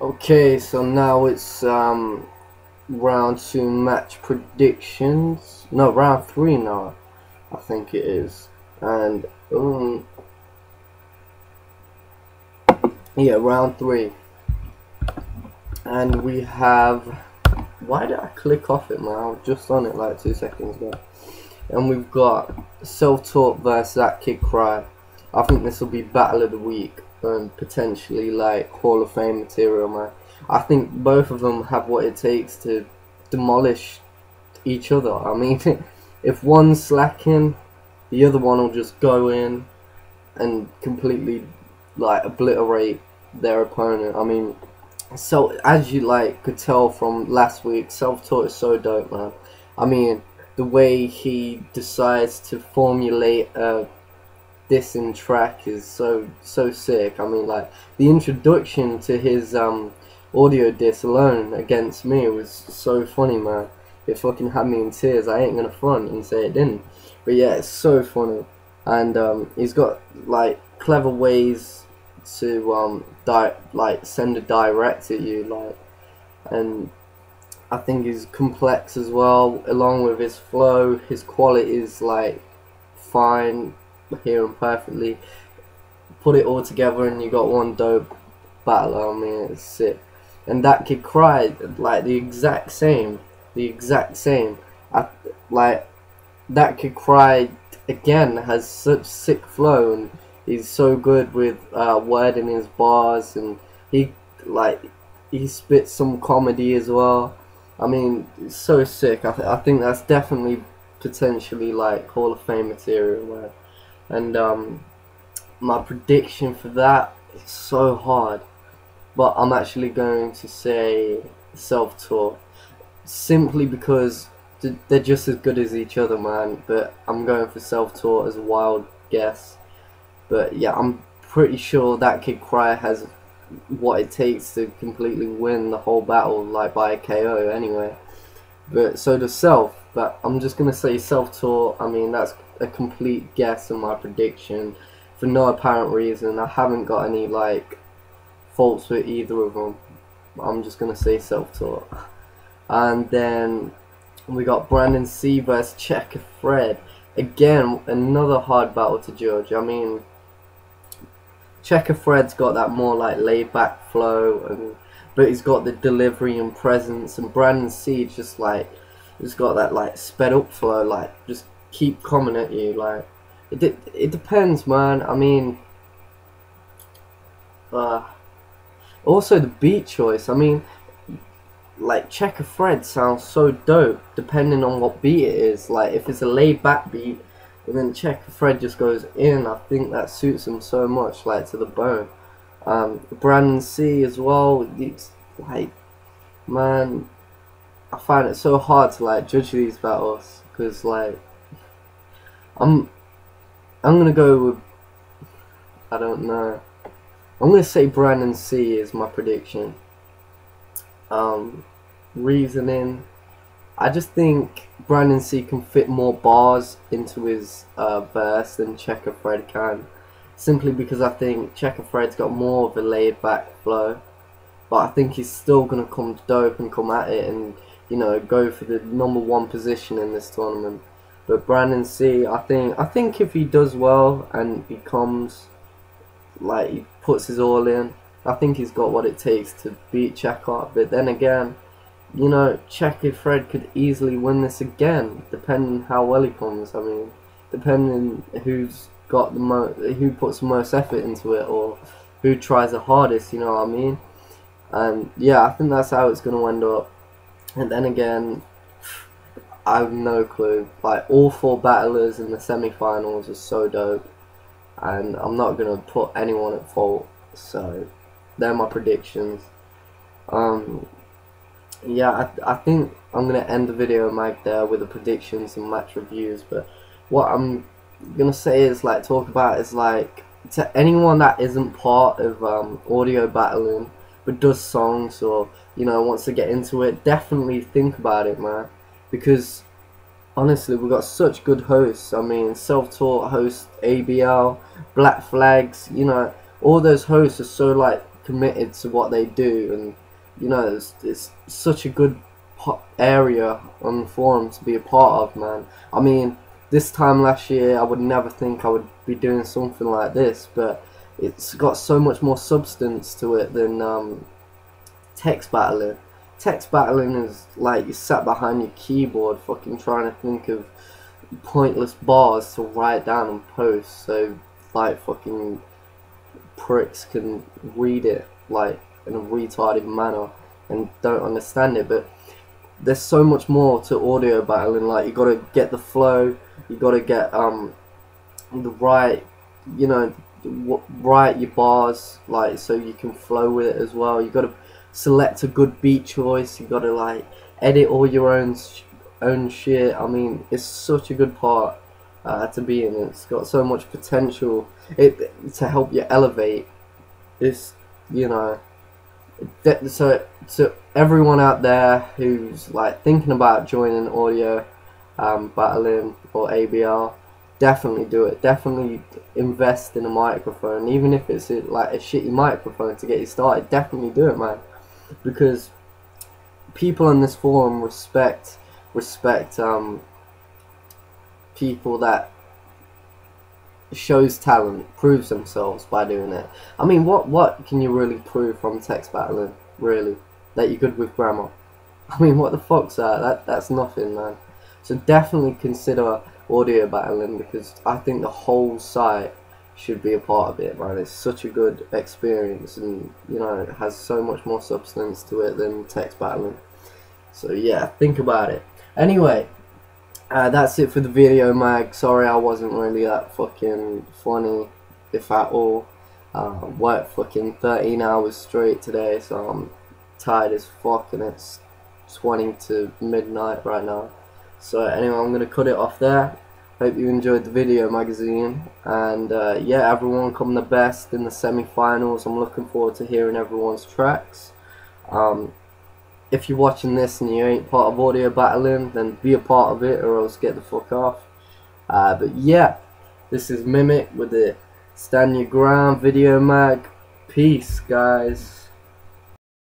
Okay, so now it's round 2 match predictions. No, round 3 now, I think it is. And yeah, round 3. And we have, why did I click off it, man? I was just on it like 2 seconds ago. And we've got Self-Taught versus That Kid Cry. I think this will be battle of the week and potentially like Hall of Fame material, man. I think both of them have what it takes to demolish each other. I mean, if one's slacking, the other one will just go in and completely like obliterate their opponent. I mean, so as you could tell from last week, Self-Taught is so dope, man. I mean, the way he decides to formulate a dissing track is so sick. I mean, like, the introduction to his audio diss alone against me was so funny, man. It fucking had me in tears. I ain't gonna front and say it didn't, but yeah, it's so funny. And he's got like clever ways to send a direct at you, like, and I think he's complex as well, along with his flow. His quality is like fine, hear him perfectly. Put it all together and you got one dope battle. I mean, it's sick. And That Kid Cry, like the exact same. Like, That Kid Cry again has such sick flow, and he's so good with wording his bars, and he spits some comedy as well. I mean, it's so sick. I think that's definitely potentially like Hall of Fame material, man. And my prediction for that is so hard, but I'm actually going to say Self-Taught, simply because they're just as good as each other, man. But I'm going for Self-Taught as a wild guess. But yeah, I'm pretty sure That Kid Cry has what it takes to completely win the whole battle, like by a KO anyway. But so does Self. But I'm just gonna say Self-Taught. I mean, that's a complete guess in my prediction for no apparent reason. I haven't got any like faults with either of them. I'm just gonna say Self-Taught. And then we got Brandon C versus Checker Fred. Again, another hard battle to judge. I mean, Checker Fred's got that more like laid back flow, but he's got the delivery and presence, and Brandon C just like, he's got that like sped up flow, like just keep coming at you. Like, it depends, man. I mean, also the beat choice. I mean, like, Checker Fred sounds so dope depending on what beat it is. Like, if it's a laid back beat and then Checker Fred just goes in, I think that suits him so much, like, to the bone. Brandon C as well, it's like, man, I find it so hard to like judge these battles, because like, I'm gonna go with, I don't know, I'm gonna say Brandon C is my prediction. Reasoning, I just think Brandon C can fit more bars into his verse than Checker Fred can, simply because I think Checker Fred's got more of a laid back flow, but I think he's still gonna come dope and come at it and, you know, go for the #1 position in this tournament. But Brandon C, I think if he does well and becomes like, he puts his all in, I think he's got what it takes to beat Checker. But then again, you know, Checker Fred could easily win this again, depending how well he comes. I mean, depending who's got who puts the most effort into it, or who tries the hardest. You know what I mean? And yeah, I think that's how it's gonna end up. And then again, I have no clue. Like, all 4 battlers in the semi-finals are so dope, and I'm not gonna put anyone at fault. So they're my predictions. Yeah, I think I'm gonna end the video, Mag, there with the predictions and match reviews. But what I'm gonna say is, like, talk about is, like, to anyone that isn't part of audio battling but does songs, or, you know, wants to get into it, definitely think about it, man. Because honestly, we've got such good hosts. I mean, Self-Taught host ABL, Black Flags, you know, all those hosts are so like committed to what they do, and you know, it's such a good area on the forum to be a part of, man. I mean, this time last year I would never think I would be doing something like this, but it's got so much more substance to it than text battling. Text battling is like you sat behind your keyboard fucking trying to think of pointless bars to write down and post so like fucking pricks can read it like in a retarded manner and don't understand it. But there's so much more to audio battling. Like, you gotta get the flow, you gotta get the right, you know, write your bars like so you can flow with it as well. You gotta select a good beat choice, you gotta like edit all your own shit. I mean, it's such a good part to be in. It's got so much potential to help you elevate. It's, you know, so everyone out there who's like thinking about joining audio battling or ABR, definitely do it. Definitely invest in a microphone, even if it's like a shitty microphone to get you started. Definitely do it, man, because people on this forum respect people that shows talent, proves themselves by doing it. I mean, what can you really prove from text battling, really? That you're good with grammar? I mean, what the fuck's that? That's nothing, man. So definitely consider audio battling, because I think the whole site should be a part of it, man. It's such a good experience, and you know, it has so much more substance to it than text battling. So yeah, think about it. Anyway, that's it for the video, mag. Sorry I wasn't really that fucking funny, if at all. Worked fucking 13 hours straight today, so I'm tired as fuck, and it's 20 to midnight right now. So anyway, I'm gonna cut it off there. Hope you enjoyed the video, magazine, and yeah, everyone come the best in the semi-finals. I'm looking forward to hearing everyone's tracks. If you're watching this and you ain't part of audio battling, then be a part of it, or else get the fuck off. But yeah, this is Mimic with the Stand Your Ground video mag. Peace, guys.